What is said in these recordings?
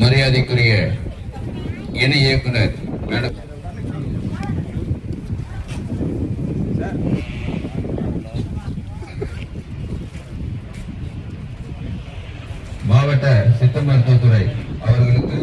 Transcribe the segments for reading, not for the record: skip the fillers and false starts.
மரியாதைக்குரிய இணை இயக்குனர் மேடம் மாவட்ட சித்த மருத்துவத்துறை அவர்களுக்கு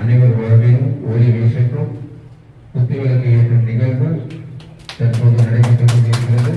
அனைவர் வாழ்விலும் ஒளி வீசட்டும். குத்துவிளக்கு ஏற்றும் நிகழ்வு தற்போது நடைபெற்றுக் கொண்டிருக்கிறது.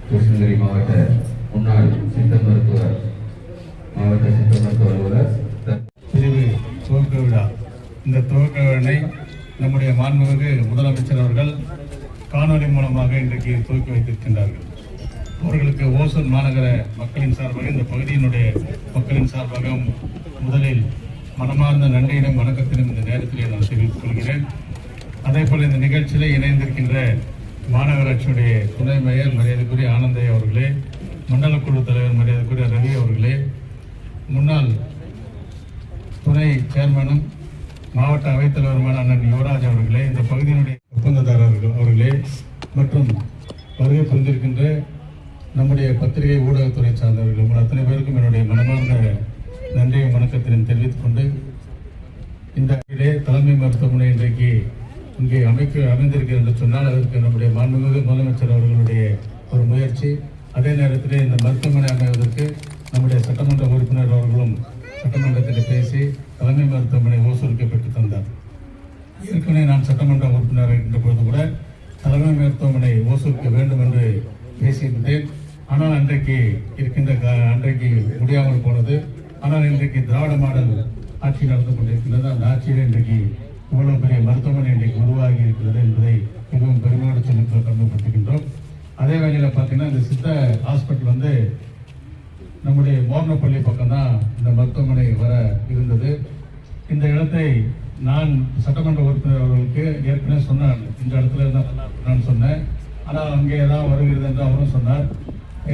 கிருஷ்ணகிரி மாவட்ட முன்னாள் சித்த மருத்துவர் மாவட்ட சித்த மருத்துவ அலுவலர் பிரிவு துவக்க விழா. இந்த துவக்க விழாவை நம்முடைய மாண்புமிகு முதலமைச்சர் அவர்கள் காணொலி மூலமாக இன்றைக்கு துவக்கி வைத்திருக்கின்றார்கள். அவர்களுக்கு ஓசூர் மாநகர மக்களின் சார்பாக, இந்த பகுதியினுடைய மக்களின் சார்பாக முதலில் மனமார்ந்த நன்றியிலும் வணக்கத்திலும் இந்த நேரத்திலே நான் தெரிவித்துக் கொள்கிறேன். அதே போல இந்த நிகழ்ச்சியில் இணைந்திருக்கின்ற மாநகராட்சியுடைய துணை மேயர் மரியாதைக்குரிய ஆனந்தையா அவர்களே, மண்டல குழு தலைவர் மரியாதைக்குரிய ரவி அவர்களே, முன்னாள் துணை சேர்மனும் மாவட்ட அவைத்தலைவருமான அண்ணன் யுவராஜ் அவர்களே, இந்த பகுதியினுடைய ஒப்பந்ததாரர்கள் அவர்களே மற்றும் வருகை புரிந்திருக்கின்ற நம்முடைய பத்திரிகை ஊடகத்துறை சார்ந்தவர்கள் உங்கள் அத்தனை பேருக்கும் என்னுடைய மனமார்ந்த நன்றியும் வணக்கத்தினையும் தெரிவித்துக் கொண்டு, இந்த தலைமை மருத்துவமனை இன்றைக்கு இங்கே அமைந்திருக்கிறது என்று சொன்னால் அதற்கு நம்முடைய மாண்புமிகு முதலமைச்சர் அவர்களுடைய ஒரு முயற்சி. அதே நேரத்தில் இந்த மருத்துவமனை அமைவதற்கு நம்முடைய சட்டமன்ற உறுப்பினர் அவர்களும் சட்டமன்றத்தில் பேசி தலைமை மருத்துவமனை ஓசூருக்கு பெற்றுத் தந்தார். ஏற்கனவே நான் சட்டமன்ற உறுப்பினர் இருக்கின்ற பொழுது கூட தலைமை மருத்துவமனை ஓசூருக்கு வேண்டும் என்று பேசியிருந்தேன். ஆனால் அன்றைக்கு முடியாமல் போனது. ஆனால் இன்றைக்கு திராவிட மாடல் ஆட்சி நடந்து கொண்டிருக்கிறது. அந்த ஆட்சியில் இன்றைக்கு இவ்வளவு பெரிய மருத்துவமனை இன்றைக்கு உருவாகி இருக்கிறது என்பதை மிகவும் பெருமையோடு சொல்லி கடமைப்பட்டிருக்கின்றோம். அதே வேளையில் பார்த்தீங்கன்னா இந்த சித்த ஹாஸ்பிட்டல் நம்முடைய மோர்னப்பள்ளி பக்கம் தான் இந்த மருத்துவமனை வர இருந்தது. இந்த இடத்தை நான் சட்டமன்ற உறுப்பினர் அவர்களுக்கு ஏற்கனவே சொன்னார், இந்த இடத்துல நான் சொன்னேன். ஆனால் அங்கே தான் வருகிறது என்று அவரும் சொன்னார்.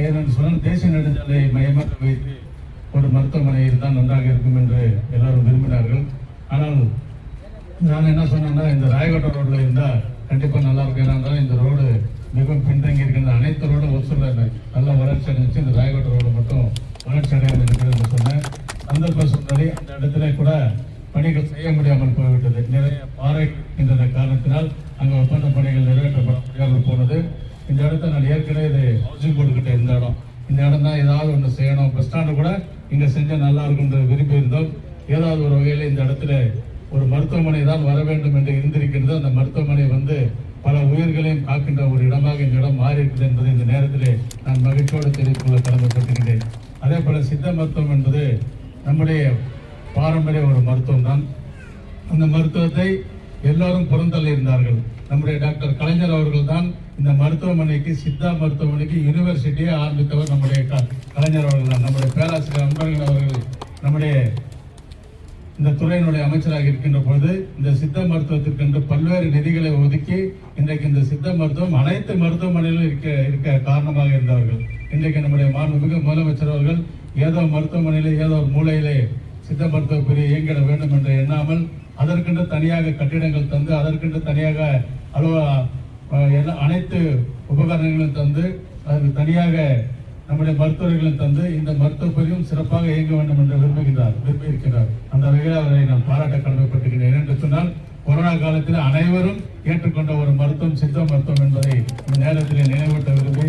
ஏனென்று சொன்னால் தேசிய நெடுஞ்சாலை மையமாக வைத்து ஒரு மருத்துவமனை இருந்தால் நன்றாக இருக்கும் என்று எல்லாரும் விரும்பினார்கள். ஆனால் நான் என்ன சொன்னேன்னா, இந்த ராயகோட்டை ரோட்ல இருந்தால் கண்டிப்பாக நல்லா இருக்கும். ஏன்னா இந்த ரோடு மிகவும் பின்தங்கி இருக்கின்ற அனைத்து ரோடும் ஒசூரில் நல்ல வளர்ச்சி அடைஞ்சிச்சு, இந்த ராயகோட்டை ரோடு மட்டும் வளர்ச்சி அடையாது இருக்கிறது என்று சொன்னேன். சந்தர்ப்ப சூழ்நிலை அந்த இடத்துல கூட பணிகள் செய்ய முடியாமல் போய்விட்டது. நிறைய பாறை இருக்கின்ற காரணத்தினால் அங்கே ஒப்பந்த பணிகள் நிறைவேற்றப்பட முடியாமல் போனது. இந்த இடத்த நான் ஏற்கனவே இது ஹவுசிங் போர்டு கிட்ட இருந்த இடம், இந்த இடம் தான் ஏதாவது ஒன்று செய்யணும். பஸ் ஸ்டாண்டு கூட இங்கே செஞ்சால் நல்லா இருக்கும் என்று விரும்பியிருந்தோம். ஏதாவது ஒரு வகையில் இந்த இடத்துல ஒரு மருத்துவமனை தான் வர வேண்டும் என்று இருந்திருக்கிறது. அந்த மருத்துவமனை பல உயிர்களையும் காக்கின்ற ஒரு இடமாக இந்த இடம் மாறி இருக்குது என்பதை இந்த நேரத்திலே நான் மகிழ்ச்சியோடு தெரிவித்துக் கொள்ள கடமைப்பட்டிருக்கிறேன். அதே போல சித்த மருத்துவம் என்பது நம்முடைய பாரம்பரிய ஒரு மருத்துவம் தான். அந்த மருத்துவத்தை எல்லோரும் புறந்தள்ளி இருந்தார்கள். நம்முடைய டாக்டர் கலைஞர் அவர்கள் தான் இந்த மருத்துவமனைக்கு, சித்தா மருத்துவமனைக்கு யூனிவர்சிட்டியை ஆரம்பித்தவர் நம்முடைய கலைஞர் அவர்கள் தான். நம்முடைய பேராசிரியர் அன்பழகன் அவர்கள் நம்முடைய இந்த துறையினுடைய அமைச்சராக இருக்கின்ற பொழுது இந்த சித்த மருத்துவத்திற்கென்று பல்வேறு நிதிகளை ஒதுக்கி இன்றைக்கு இந்த சித்த மருத்துவம் அனைத்து மருத்துவமனையிலும் இருக்க காரணமாக இருந்தவர்கள். இன்றைக்கு நம்முடைய மாண்புமிகு முதலமைச்சர் அவர்கள், ஏதோ மருத்துவமனையிலே ஏதோ ஒரு மூலையிலே சித்த மருத்துவ பிரிவு இயங்கிட வேண்டும் என்று எண்ணாமல் அதற்கென்று தனியாக கட்டிடங்கள் தந்து அதற்கென்று தனியாக அனைத்து உபகரணங்களும் தந்து அதற்கு தனியாக நம்முடைய மருத்துவர்களும் தந்து இந்த மருத்துவ பிரிவும் சிறப்பாக இயங்க வேண்டும் என்று விரும்பியிருக்கிறார். அந்த வகையில் அவரை நான் பாராட்ட கடமைப்பட்டிருக்கிறேன். என்று சொன்னால் கொரோனா காலத்தில் அனைவரும் ஏற்றுக்கொண்ட ஒரு மருத்துவம் சித்த மருத்துவம் என்பதை இந்த நேரத்தில் நினைவூட்ட விரும்பி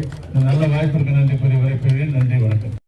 நல்ல வாய்ப்பிற்கு நன்றி கூறி விடைபெறுகிறேன். நன்றி, வணக்கம்.